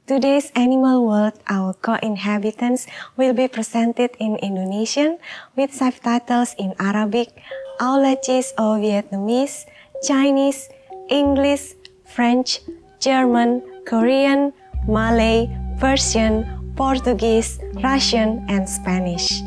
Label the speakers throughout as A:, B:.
A: Today's Animal World, our co-inhabitants, will be presented in Indonesian with subtitles in Arabic, Aulacese or Vietnamese, Chinese, English, French, German, Korean, Malay, Persian, Portuguese, Russian, and Spanish.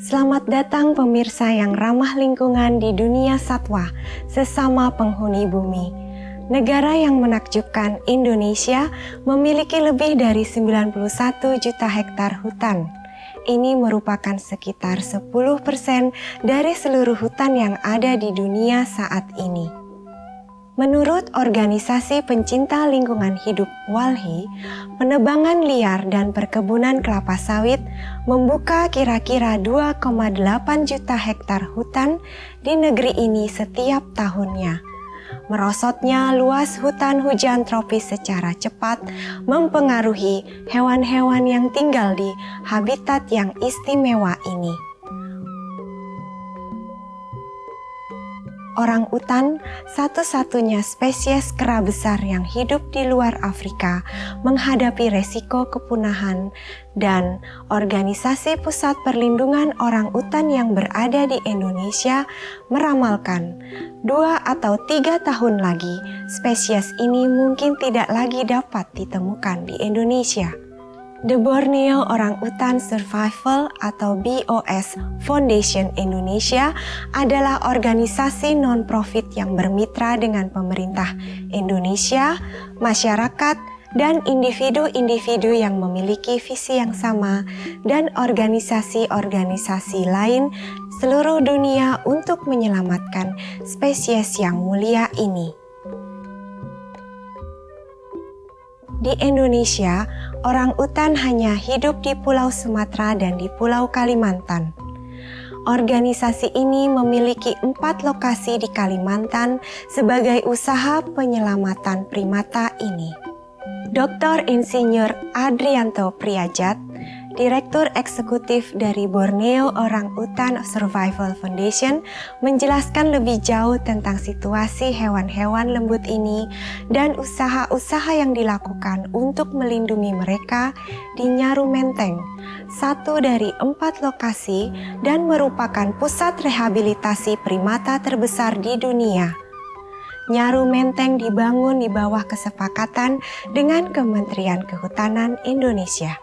A: Selamat datang pemirsa yang ramah lingkungan di dunia satwa, sesama penghuni bumi. Negara yang menakjubkan, Indonesia, memiliki lebih dari 91 juta hektar hutan. Ini merupakan sekitar 10% dari seluruh hutan yang ada di dunia saat ini. Menurut organisasi pencinta lingkungan hidup WALHI, penebangan liar dan perkebunan kelapa sawit membuka kira-kira 2,8 juta hektar hutan di negeri ini setiap tahunnya. Merosotnya luas hutan hujan tropis secara cepat mempengaruhi hewan-hewan yang tinggal di habitat yang istimewa ini. Orang utan, satu-satunya spesies kera besar yang hidup di luar Afrika, menghadapi resiko kepunahan, dan Organisasi Pusat Perlindungan Orang Utan yang berada di Indonesia meramalkan 2 atau 3 tahun lagi spesies ini mungkin tidak lagi dapat ditemukan di Indonesia. The Borneo Orangutan Survival atau BOS Foundation Indonesia adalah organisasi non-profit yang bermitra dengan pemerintah Indonesia, masyarakat, dan individu-individu yang memiliki visi yang sama dan organisasi-organisasi lain seluruh dunia untuk menyelamatkan spesies yang mulia ini. Di Indonesia, orang utan hanya hidup di Pulau Sumatera dan di Pulau Kalimantan. Organisasi ini memiliki 4 lokasi di Kalimantan sebagai usaha penyelamatan primata ini. Dr. Insinyur Adrianto Priajat, Direktur Eksekutif dari Borneo Orangutan Survival Foundation, menjelaskan lebih jauh tentang situasi hewan-hewan lembut ini dan usaha-usaha yang dilakukan untuk melindungi mereka di Nyaru Menteng, satu dari 4 lokasi dan merupakan pusat rehabilitasi primata terbesar di dunia. Nyaru Menteng dibangun di bawah kesepakatan dengan Kementerian Kehutanan Indonesia.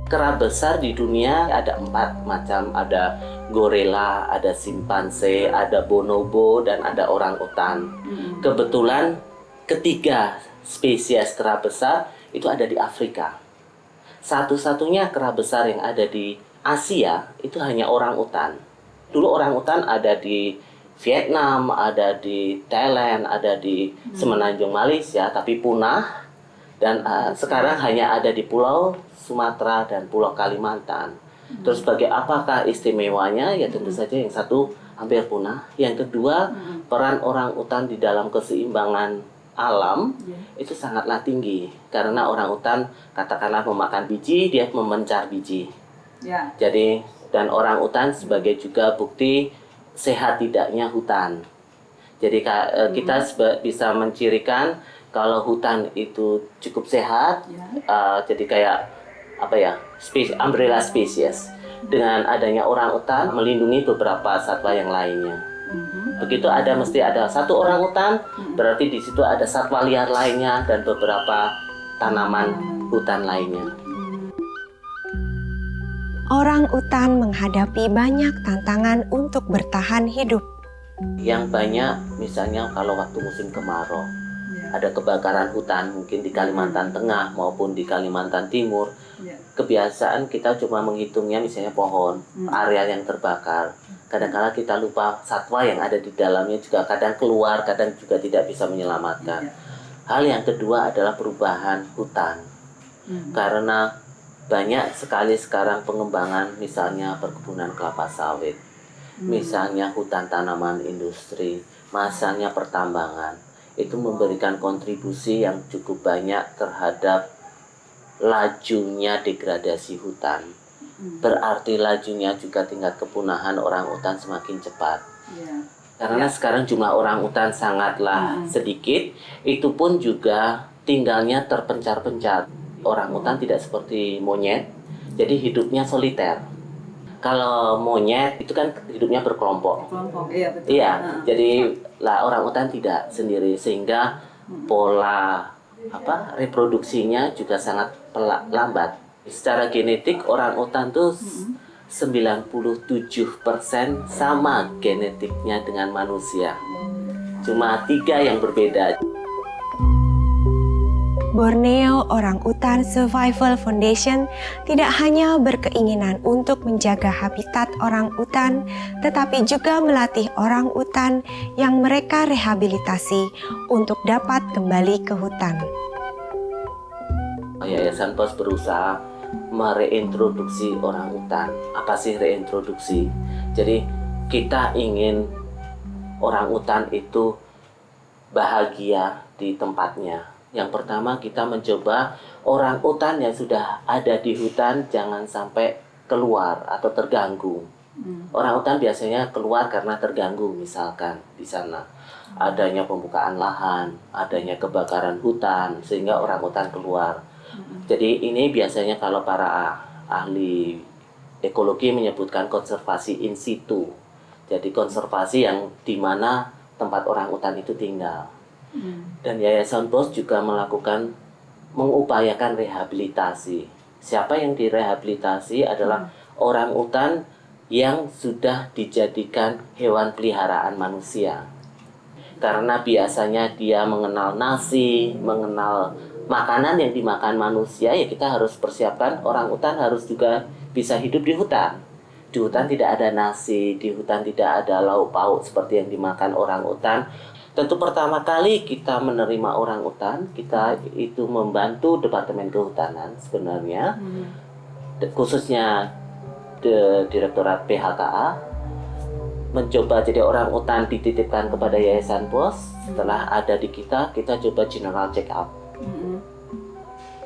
B: Kera besar di dunia ada 4 macam, ada gorila, ada simpanse, ada bonobo, dan ada orang utan. Kebetulan ketiga spesies kera besar itu ada di Afrika. Satu-satunya kera besar yang ada di Asia itu hanya orang utan. Dulu orang utan ada di Vietnam, ada di Thailand, ada di Semenanjung Malaysia, tapi punah. Dan sekarang hanya ada di Pulau Sumatera dan Pulau Kalimantan. Terus apakah istimewanya? Ya tentu saja yang satu hampir punah. Yang kedua, peran orang utan di dalam keseimbangan alam itu sangatlah tinggi. Karena orang utan katakanlah memakan biji, dia memencar biji. Jadi, dan orang utan sebagai juga bukti sehat tidaknya hutan. Jadi kita bisa mencirikan kalau hutan itu cukup sehat, jadi kayak umbrella species. Dengan adanya orang utan melindungi beberapa satwa yang lainnya. Begitu mesti ada satu orang utan, berarti di situ ada satwa liar lainnya dan beberapa tanaman hutan lainnya.
A: Orang utan menghadapi banyak tantangan untuk bertahan hidup.
B: Yang banyak misalnya kalau waktu musim kemarau, ada kebakaran hutan mungkin di Kalimantan Tengah maupun di Kalimantan Timur. Kebiasaan kita cuma menghitungnya misalnya pohon, area yang terbakar. Kadang-kadang kita lupa satwa yang ada di dalamnya juga kadang keluar, kadang juga tidak bisa menyelamatkan. Hal yang kedua adalah perubahan hutan. Karena banyak sekali sekarang pengembangan misalnya perkebunan kelapa sawit, misalnya hutan tanaman industri, misalnya pertambangan. itu memberikan kontribusi yang cukup banyak terhadap lajunya degradasi hutan. Berarti lajunya juga tingkat kepunahan orangutan semakin cepat. Karena sekarang jumlah orangutan sangatlah sedikit, itu pun juga tinggalnya terpencar-pencar. Orangutan tidak seperti monyet, jadi hidupnya soliter. Kalau monyet itu kan hidupnya berkelompok.
C: Iya betul.
B: Iya, jadi lah orangutan tidak sendiri, sehingga pola reproduksinya juga sangat lambat. Secara genetik orangutan tuh 97% sama genetiknya dengan manusia. Cuma 3 yang berbeda.
A: Borneo Orangutan Survival Foundation tidak hanya berkeinginan untuk menjaga habitat orangutan, tetapi juga melatih orangutan yang mereka rehabilitasi untuk dapat kembali ke hutan.
B: Yayasan POS berusaha mereintroduksi orangutan. Apa sih reintroduksi? Jadi kita ingin orangutan itu bahagia di tempatnya. Yang pertama kita mencoba orangutan yang sudah ada di hutan jangan sampai keluar atau terganggu. Orangutan biasanya keluar karena terganggu, misalkan di sana adanya pembukaan lahan, adanya kebakaran hutan sehingga orangutan keluar. Jadi ini biasanya kalau para ahli ekologi menyebutkan konservasi in situ. Jadi konservasi yang di mana tempat orangutan itu tinggal. Dan Yayasan POS juga mengupayakan rehabilitasi. Siapa yang direhabilitasi adalah orangutan yang sudah dijadikan hewan peliharaan manusia. Karena biasanya dia mengenal nasi, mengenal makanan yang dimakan manusia, ya kita harus persiapkan orangutan harus juga bisa hidup di hutan. Di hutan tidak ada nasi, di hutan tidak ada lauk pauk seperti yang dimakan orangutan. Tentu pertama kali kita menerima orangutan, kita itu membantu Departemen Kehutanan sebenarnya, khususnya Direktorat PHKA, mencoba jadi orangutan dititipkan kepada Yayasan POS. Setelah ada di kita coba general check up.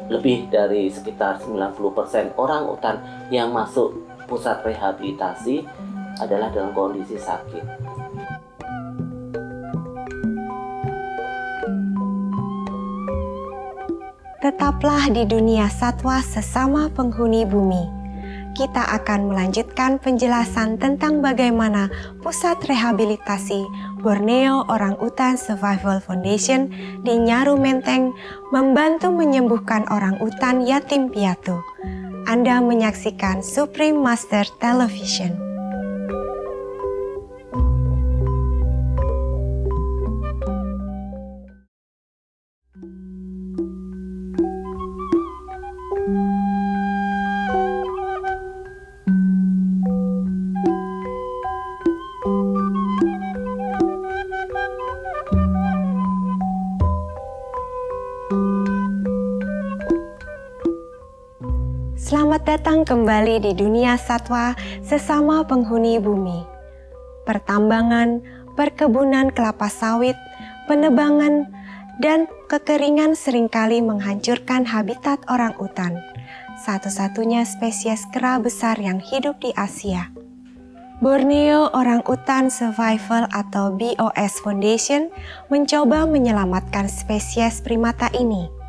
B: Lebih dari sekitar 90% orangutan yang masuk pusat rehabilitasi adalah dalam kondisi sakit.
A: Tetaplah di dunia satwa sesama penghuni bumi. Kita akan melanjutkan penjelasan tentang bagaimana Pusat Rehabilitasi Borneo Orangutan Survival Foundation di Nyaru Menteng membantu menyembuhkan orangutan yatim piatu. Anda menyaksikan Supreme Master Television. Selamat datang kembali di dunia satwa sesama penghuni bumi. Pertambangan, perkebunan kelapa sawit, penebangan, dan kekeringan seringkali menghancurkan habitat orangutan, satu-satunya spesies kera besar yang hidup di Asia. Borneo Orangutan Survival atau BOS Foundation mencoba menyelamatkan spesies primata ini.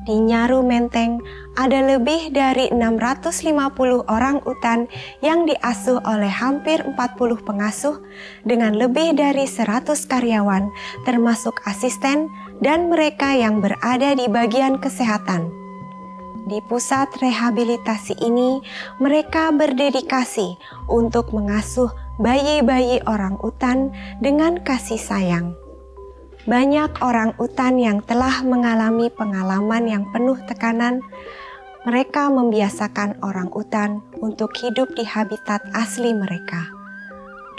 A: Di Nyaru Menteng ada lebih dari 650 orangutan yang diasuh oleh hampir 40 pengasuh dengan lebih dari 100 karyawan termasuk asisten dan mereka yang berada di bagian kesehatan. Di pusat rehabilitasi ini, mereka berdedikasi untuk mengasuh bayi-bayi orangutan dengan kasih sayang. Banyak orangutan yang telah mengalami pengalaman yang penuh tekanan, mereka membiasakan orangutan untuk hidup di habitat asli mereka.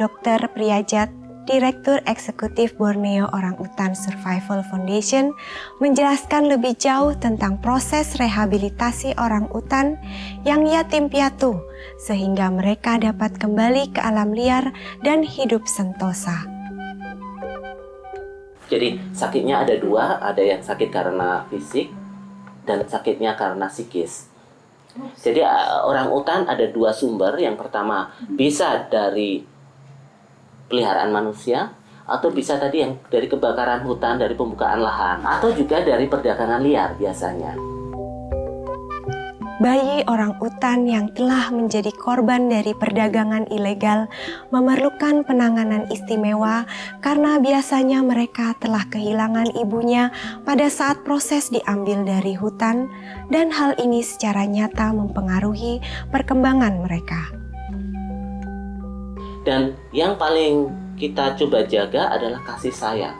A: Dr. Priyajat, Direktur Eksekutif Borneo Orangutan Survival Foundation, menjelaskan lebih jauh tentang proses rehabilitasi orangutan yang yatim piatu, sehingga mereka dapat kembali ke alam liar dan hidup sentosa.
B: Jadi sakitnya ada dua, ada yang sakit karena fisik dan sakitnya karena psikis. Jadi orang utan ada dua sumber. Yang pertama bisa dari peliharaan manusia, atau bisa tadi yang dari kebakaran hutan, dari pembukaan lahan, atau juga dari perdagangan liar biasanya.
A: Bayi orang utan yang telah menjadi korban dari perdagangan ilegal memerlukan penanganan istimewa karena biasanya mereka telah kehilangan ibunya pada saat proses diambil dari hutan, dan hal ini secara nyata mempengaruhi perkembangan mereka.
B: Dan yang paling kita coba jaga adalah kasih sayang.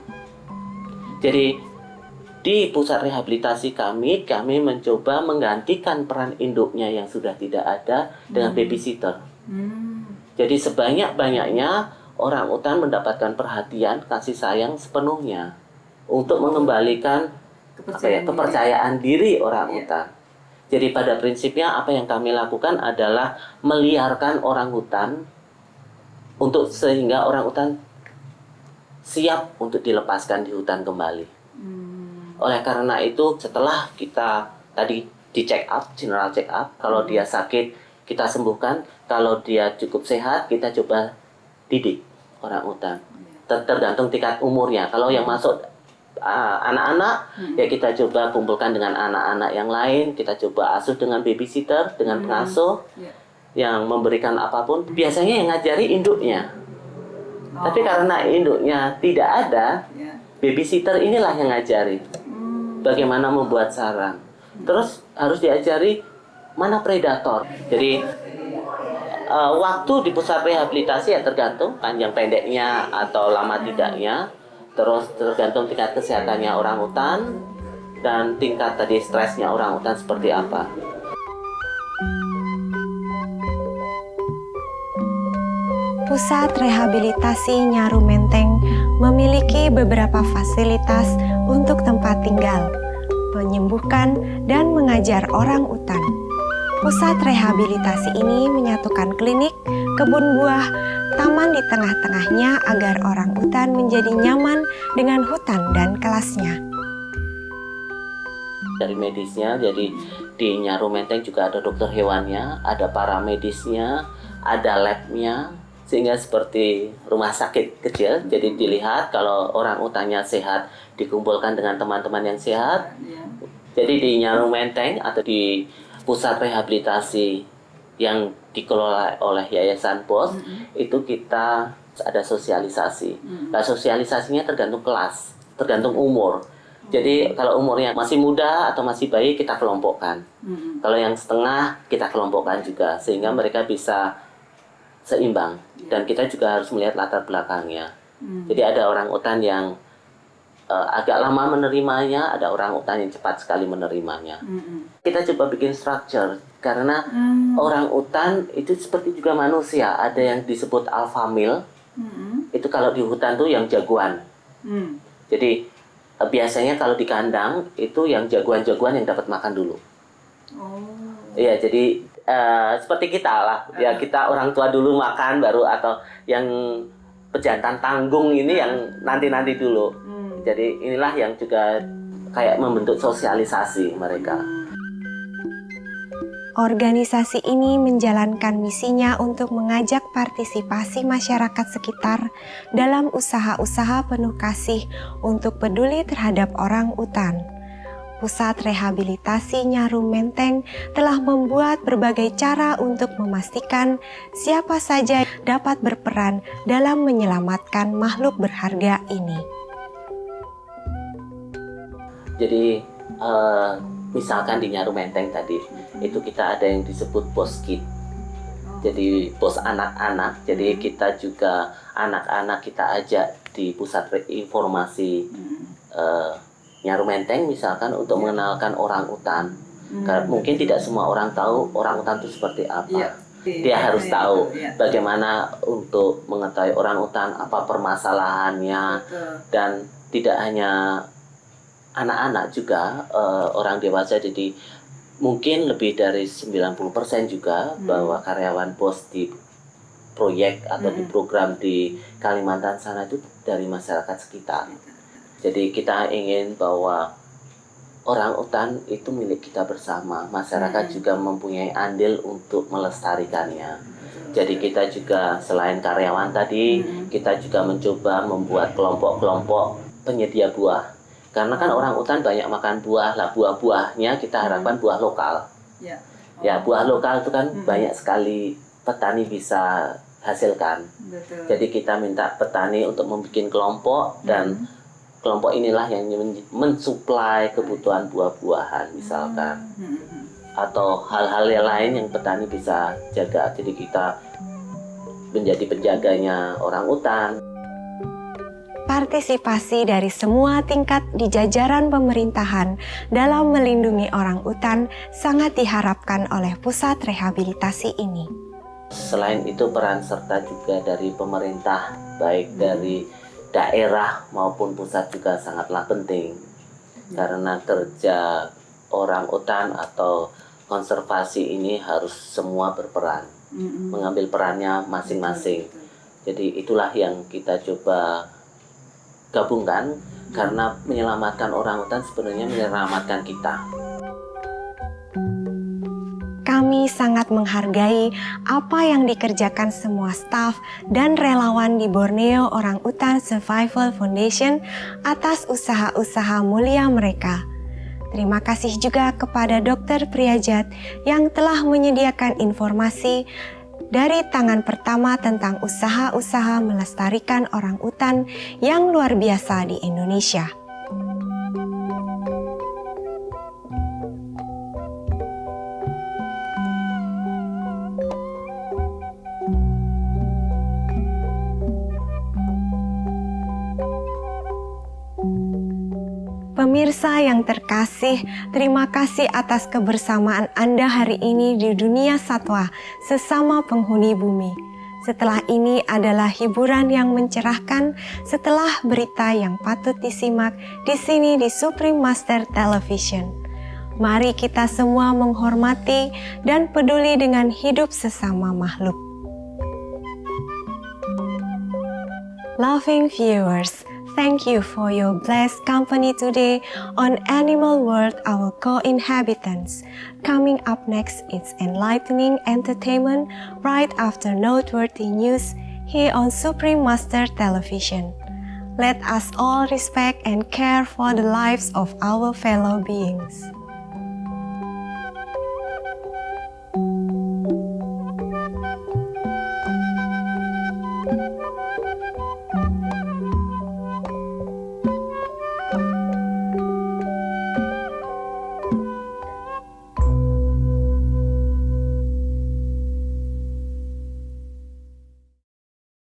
B: Jadi di pusat rehabilitasi kami mencoba menggantikan peran induknya yang sudah tidak ada dengan babysitter. Jadi sebanyak-banyaknya orang utan mendapatkan perhatian, kasih sayang sepenuhnya untuk mengembalikan kepercayaan diri orang utan. Jadi pada prinsipnya apa yang kami lakukan adalah meliarkan orang hutan sehingga orang utan siap untuk dilepaskan di hutan kembali. Oleh karena itu, setelah kita tadi di check up, general check up, kalau dia sakit kita sembuhkan, kalau dia cukup sehat kita coba didik orang utan. Tergantung tingkat umurnya. Kalau yang masuk anak-anak, ya kita coba kumpulkan dengan anak-anak yang lain, kita coba asuh dengan babysitter, dengan pengasuh yang memberikan apapun. Biasanya yang ngajari induknya. Tapi karena induknya tidak ada, babysitter inilah yang ngajari bagaimana membuat sarang. Terus harus diajari mana predator. Jadi waktu di pusat rehabilitasi ya tergantung panjang pendeknya atau lama tidaknya. Terus tergantung tingkat kesehatannya orang utan dan tingkat tadi stresnya orang utan seperti apa.
A: Pusat Rehabilitasi Nyaru Menteng memiliki beberapa fasilitas untuk tempat tinggal, menyembuhkan, dan mengajar orang utan. Pusat rehabilitasi ini menyatukan klinik, kebun buah, taman di tengah-tengahnya agar orang utan menjadi nyaman dengan hutan dan kelasnya.
B: Dari medisnya, jadi di Nyaru Menteng juga ada dokter hewannya, ada paramedisnya, ada labnya, sehingga seperti rumah sakit kecil. Jadi dilihat kalau orang utannya sehat, dikumpulkan dengan teman-teman yang sehat. Jadi di Nyaru Menteng atau di pusat rehabilitasi yang dikelola oleh Yayasan POS, itu kita ada sosialisasi. Nah, sosialisasinya tergantung kelas, tergantung umur. Jadi kalau umurnya masih muda atau masih bayi kita kelompokkan. Kalau yang setengah kita kelompokkan juga, sehingga mereka bisa seimbang. Dan kita juga harus melihat latar belakangnya. Jadi ada orang utan yang agak lama menerimanya, ada orang utan yang cepat sekali menerimanya. Kita coba bikin structure, karena orang utan itu seperti juga manusia. Ada yang disebut alpha male, itu kalau di hutan tuh yang jagoan. Jadi biasanya kalau di kandang itu yang jagoan-jagoan yang dapat makan dulu. Iya, jadi seperti kita lah, ya kita orang tua dulu makan baru, atau yang pejantan tanggung ini yang nanti-nanti dulu. Jadi inilah yang juga kayak membentuk sosialisasi mereka.
A: Organisasi ini menjalankan misinya untuk mengajak partisipasi masyarakat sekitar dalam usaha-usaha penuh kasih untuk peduli terhadap orang utan. Pusat Rehabilitasi Nyaru Menteng telah membuat berbagai cara untuk memastikan siapa saja dapat berperan dalam menyelamatkan makhluk berharga ini.
B: Jadi misalkan di Nyaru Menteng tadi, itu kita ada yang disebut pos kid. Jadi pos anak-anak, jadi kita juga anak-anak kita ajak di pusat informasi Nyaru Menteng misalkan untuk mengenalkan orang utan. Karena mungkin tidak semua orang tahu orang utan itu seperti apa. Dia harus tahu bagaimana untuk mengetahui orang utan, apa permasalahannya, dan tidak hanya anak-anak juga, orang dewasa. Jadi mungkin lebih dari 90% juga bahwa karyawan POS di proyek atau di program di Kalimantan sana itu dari masyarakat sekitar. Jadi kita ingin bahwa orang utan itu milik kita bersama. Masyarakat juga mempunyai andil untuk melestarikannya. Jadi kita juga selain karyawan tadi, kita juga mencoba membuat kelompok-kelompok penyedia buah. Karena kan orang utan banyak makan buah, lah buah-buahnya kita harapkan buah lokal. Ya, buah lokal itu kan banyak sekali petani bisa hasilkan.
C: Betul.
B: Jadi kita minta petani untuk membuat kelompok dan kelompok inilah yang mensuplai kebutuhan buah-buahan misalkan. Atau hal-hal yang lain yang petani bisa jaga. Jadi kita menjadi penjaganya orang utan.
A: Partisipasi dari semua tingkat di jajaran pemerintahan dalam melindungi orang utan sangat diharapkan oleh pusat rehabilitasi ini.
B: Selain itu peran serta juga dari pemerintah, baik dari daerah maupun pusat juga sangatlah penting. Karena kerja orang utan atau konservasi ini harus semua berperan, mengambil perannya masing-masing. Jadi itulah yang kita coba gabungkan, karena menyelamatkan orang utan sebenarnya menyelamatkan kita.
A: Kami sangat menghargai apa yang dikerjakan semua staf dan relawan di Borneo Orang Utan Survival Foundation atas usaha-usaha mulia mereka. Terima kasih juga kepada Dr. Priyajat yang telah menyediakan informasi dari tangan pertama tentang usaha-usaha melestarikan orang utan yang luar biasa di Indonesia. Pemirsa yang terkasih, terima kasih atas kebersamaan Anda hari ini di Dunia Satwa sesama penghuni bumi. Setelah ini adalah hiburan yang mencerahkan setelah berita yang patut disimak di sini di Supreme Master Television. Mari kita semua menghormati dan peduli dengan hidup sesama makhluk. Loving viewers, thank you for your blessed company today on Animal World, Our Co-Inhabitants. Coming up next is enlightening entertainment right after noteworthy news here on Supreme Master Television. Let us all respect and care for the lives of our fellow beings.